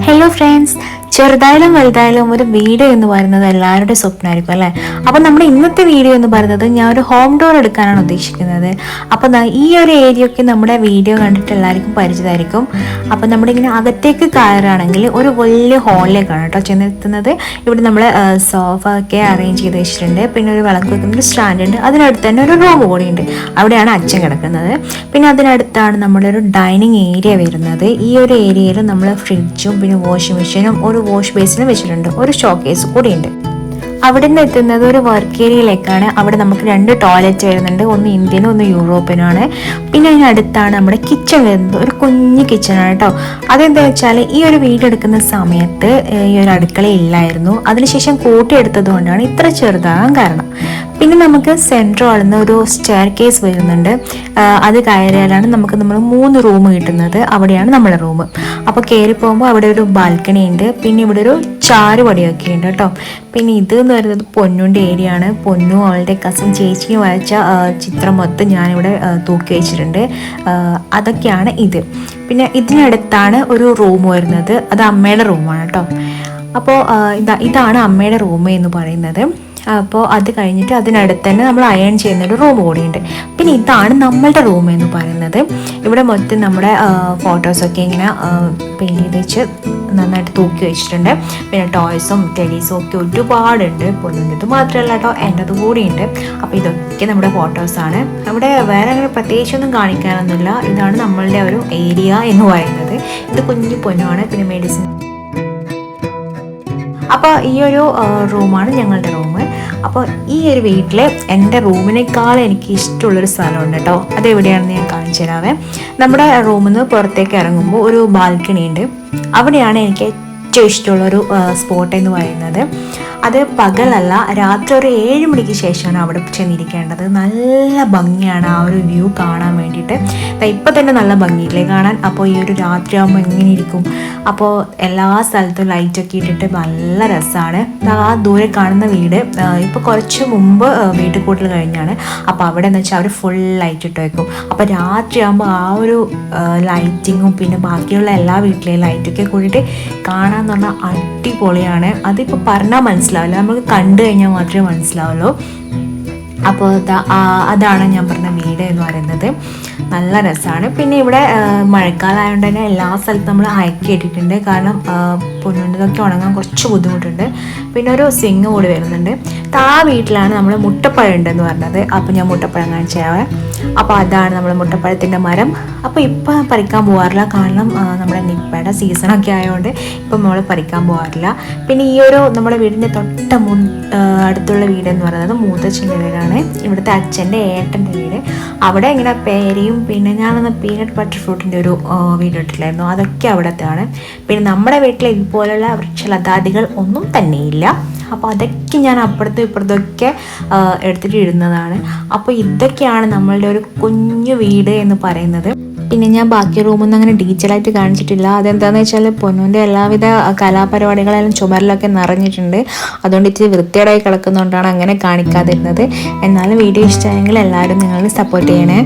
Hello friends, ചെറുതായാലും വലുതായാലും ഒരു വീഡിയോ എന്ന് പറയുന്നത് എല്ലാവരുടെ സ്വപ്നമായിരിക്കും അല്ലേ. അപ്പം നമ്മുടെ ഇന്നത്തെ വീഡിയോ എന്ന് പറയുന്നത് ഞാൻ ഒരു ഹോം ടൂർ എടുക്കാനാണ് ഉദ്ദേശിക്കുന്നത്. അപ്പം ഈ ഒരു ഏരിയയൊക്കെ നമ്മുടെ വീഡിയോ കണ്ടിട്ട് എല്ലാവർക്കും പരിചിതമായിരിക്കും. അപ്പം നമ്മളിങ്ങനെ അകത്തേക്ക് കയറുകയാണെങ്കിൽ ഒരു വലിയ ഹാളിലേക്കാണ് കേട്ടോ ചെന്നെത്തുന്നത്. ഇവിടെ നമ്മൾ സോഫ ഒക്കെ അറേഞ്ച് ചെയ്ത് വെച്ചിട്ടുണ്ട്. പിന്നെ ഒരു വിളക്ക് വെക്കുന്ന ഒരു സ്റ്റാൻഡ് ഉണ്ട്. അതിനടുത്ത് തന്നെ ഒരു റൂം കൂടിയുണ്ട്. അവിടെയാണ് അച്ഛൻ കിടക്കുന്നത്. പിന്നെ അതിനടുത്താണ് നമ്മുടെ ഒരു ഡൈനിങ് ഏരിയ വരുന്നത്. ഈ ഒരു ഏരിയയിൽ നമ്മൾ ഫ്രിഡ്ജും പിന്നെ വാഷിംഗ് മെഷീനും ഒരു വാഷ് ബേസിനും വെച്ചിട്ടുണ്ട്. ഒരു ഷോക്കേസ് കൂടിയുണ്ട്. അവിടെ നിന്ന് എത്തുന്നത് ഒരു വർക്ക് ഏരിയയിലേക്കാണ്. അവിടെ നമുക്ക് 2 ടോയ്ലറ്റ് വരുന്നുണ്ട്. ഒന്ന് ഇന്ത്യനും ഒന്ന് യൂറോപ്യനുമാണ്. പിന്നെ അതിനടുത്താണ് നമ്മുടെ കിച്ചൺ വരുന്നത്. ഒരു കുഞ്ഞ് കിച്ചണാണ് കേട്ടോ. അതെന്താ വെച്ചാൽ ഈ ഒരു വീട് എടുക്കുന്ന സമയത്ത് ഈ ഒരു അടുക്കള ഇല്ലായിരുന്നു. അതിനുശേഷം കൂട്ടിയെടുത്തത് കൊണ്ടാണ് ഇത്ര ചെറുതാകാൻ കാരണം. പിന്നെ നമുക്ക് സെൻട്രൽ ആളുന്ന ഒരു സ്റ്റെയർ കേസ് വരുന്നുണ്ട്. അത് കയറിയാലാണ് നമുക്ക് നമ്മൾ 3 റൂം കിട്ടുന്നത്. അവിടെയാണ് നമ്മുടെ റൂം. അപ്പോൾ കയറി പോകുമ്പോൾ അവിടെ ഒരു ബാൽക്കണി ഉണ്ട്. പിന്നെ ഇവിടെ ഒരു ചാരുപടിയൊക്കെ ഉണ്ട് കേട്ടോ. പിന്നെ ഇത് എന്ന് പറയുന്നത് പൊന്നുൻ്റെ ഏരിയ ആണ്. പൊന്നും അവളുടെ കസിൻ ചേച്ചിയും വരച്ച ചിത്രം മൊത്തം ഞാനിവിടെ തൂക്കി വെച്ചിട്ടുണ്ട്. അതൊക്കെയാണ് ഇത്. പിന്നെ ഇതിനടുത്താണ് ഒരു റൂം വരുന്നത്. അത് അമ്മയുടെ റൂമാണ് കേട്ടോ. അപ്പോൾ ഇതാണ് അമ്മയുടെ റൂം എന്ന് പറയുന്നത്. അപ്പോൾ അത് കഴിഞ്ഞിട്ട് അതിനടുത്ത് തന്നെ നമ്മൾ അയൺ ചെയ്യുന്നൊരു റൂം കൂടിയുണ്ട്. പിന്നെ ഇതാണ് നമ്മളുടെ റൂം എന്ന് പറയുന്നത്. ഇവിടെ മൊത്തം നമ്മുടെ ഫോട്ടോസൊക്കെ ഇങ്ങനെ പെയിൻറ്റ് ചെയ്ത് വെച്ച് നന്നായിട്ട് തൂക്കി വെച്ചിട്ടുണ്ട്. പിന്നെ ടോയ്സും ടെഡീസും ഒക്കെ ഒരുപാടുണ്ട്. പൊന്നുന്നത് മാത്രമല്ല കേട്ടോ, എൻ്റെത് കൂടിയുണ്ട്. അപ്പോൾ ഇതൊക്കെ നമ്മുടെ ഫോട്ടോസാണ്. അവിടെ വേറെ അങ്ങനെ പ്രത്യേകിച്ചൊന്നും കാണിക്കാനൊന്നുമില്ല. ഇതാണ് നമ്മളുടെ ഒരു ഏരിയ എന്ന് പറയുന്നത്. ഇത് കുഞ്ഞു പൊന്നുമാണ്. പിന്നെ മെഡിസിൻ. അപ്പോൾ ഈ ഒരു റൂമാണ് ഞങ്ങളുടെ റൂം. അപ്പോൾ ഈ ഒരു വീട്ടിൽ എൻ്റെ റൂമിനേക്കാൾ എനിക്ക് ഇഷ്ടമുള്ളൊരു സ്ഥലമുണ്ട് കേട്ടോ. അതെവിടെയാണെന്ന് ഞാൻ കാണിച്ചു തരാവേ. നമ്മുടെ റൂമിൽ നിന്ന് പുറത്തേക്ക് ഇറങ്ങുമ്പോൾ ഒരു ബാൽക്കണി ഉണ്ട്. അവിടെയാണ് എനിക്ക് ഏറ്റവും ഇഷ്ടമുള്ളൊരു സ്പോട്ട് എന്ന് പറയുന്നത്. അത് പകലല്ല, രാത്രി ഒരു 7 മണിക്ക് ശേഷമാണ് അവിടെ ചെന്നിരിക്കേണ്ടത്. നല്ല ഭംഗിയാണ് ആ ഒരു വ്യൂ കാണാൻ വേണ്ടിയിട്ട്. ഇപ്പം തന്നെ നല്ല ഭംഗിയില്ലേ കാണാൻ. അപ്പോൾ ഈ ഒരു രാത്രി ആകുമ്പോൾ എങ്ങനെ ഇരിക്കും. അപ്പോൾ എല്ലാ സ്ഥലത്തും ലൈറ്റൊക്കെ ഇട്ടിട്ട് നല്ല രസമാണ്. ആ ദൂരെ കാണുന്ന വീട് ഇപ്പോൾ കുറച്ച് മുമ്പ് വീട്ടിൽ കൂട്ടൽ കഴിഞ്ഞാണ്. അപ്പോൾ അവിടെ എന്ന് വെച്ചാൽ അവർ ഫുൾ ലൈറ്റ് ഇട്ട് വയ്ക്കും. അപ്പോൾ രാത്രി ആകുമ്പോൾ ആ ഒരു ലൈറ്റിങ്ങും പിന്നെ ബാക്കിയുള്ള എല്ലാ വീട്ടിലെയും ലൈറ്റൊക്കെ കൂടിയിട്ട് കാണാമെന്ന് പറഞ്ഞാൽ അടിപൊളിയാണ്. അതിപ്പോൾ പറഞ്ഞാൽ മനസ്സിലാവില്ല, നമുക്ക് കണ്ടു കഴിഞ്ഞാൽ മാത്രമേ മനസ്സിലാവുള്ളൂ. അപ്പോൾ അതാണ് ഞാൻ പറഞ്ഞ വീട് എന്ന് പറയുന്നത്. നല്ല രസമാണ്. പിന്നെ ഇവിടെ മഴക്കാലമായതുകൊണ്ട് തന്നെ എല്ലാ സ്ഥലത്തും നമ്മൾ അയക്കി ഇട്ടിട്ടുണ്ട്. കാരണം പൊന്നുണ്ടതൊക്കെ ഉണങ്ങാൻ കുറച്ച് ബുദ്ധിമുട്ടുണ്ട്. പിന്നെ ഒരു സ്വിങ് കൂടി വരുന്നുണ്ട്. ആ വീട്ടിലാണ് നമ്മൾ മുട്ടപ്പഴം ഉണ്ടെന്ന് പറഞ്ഞത്. അപ്പോൾ ഞാൻ മുട്ടപ്പഴം കാണിച്ചാവേ. അപ്പോൾ അതാണ് നമ്മുടെ മുട്ടപ്പഴത്തിൻ്റെ മരം. അപ്പോൾ ഇപ്പം പറിക്കാൻ പോകാറില്ല, കാരണം നമ്മുടെ നിപ്പയുടെ സീസണൊക്കെ ആയതുകൊണ്ട് ഇപ്പം നമ്മൾ പറിക്കാൻ പോകാറില്ല. പിന്നെ ഈ ഒരു നമ്മുടെ വീടിൻ്റെ അടുത്തുള്ള വീടെന്ന് പറയുന്നത് മൂത്തച്ഛൻ്റെ വീടാണ്. ഇവിടുത്തെ അച്ഛൻ്റെ ഏട്ടൻ്റെ വീട്. അവിടെ ഇങ്ങനെ പേരയും പിന്നെ ഞാനൊന്ന് പീനട്ട് ബട്ടർ ഫ്രൂട്ടിൻ്റെ ഒരു വീഡിയോ ഇട്ടില്ലായിരുന്നു, അതൊക്കെ അവിടത്തെയാണ്. പിന്നെ നമ്മുടെ വീട്ടിൽ ഇതുപോലുള്ള വൃക്ഷലതാദികൾ ഒന്നും തന്നെയില്ല. അപ്പോൾ അതൊക്കെ ഞാൻ അപ്പുറത്തും ഇപ്പുറത്തൊക്കെ എടുത്തിട്ട് ഇടുന്നതാണ്. അപ്പോൾ ഇതൊക്കെയാണ് നമ്മളുടെ ഒരു കുഞ്ഞു വീട് എന്ന് പറയുന്നത്. പിന്നെ ഞാൻ ബാക്കി റൂമൊന്നും അങ്ങനെ ഡീറ്റെയിലായിട്ട് കാണിച്ചിട്ടില്ല. അതെന്താണെന്ന് വെച്ചാൽ പൊന്നുവിൻ്റെ എല്ലാവിധ കലാപരിപാടികളെല്ലാം ചുമരിലൊക്കെ നിറഞ്ഞിട്ടുണ്ട്. അതുകൊണ്ട് ഇച്ചിരി വൃത്തികേടായി കിടക്കുന്നതുകൊണ്ടാണ് അങ്ങനെ കാണിക്കാതിരുന്നത്. എന്നാലും വീഡിയോ ഇഷ്ടമായെങ്കിൽ എല്ലാവരും നിങ്ങൾ സപ്പോർട്ട് ചെയ്യണേ.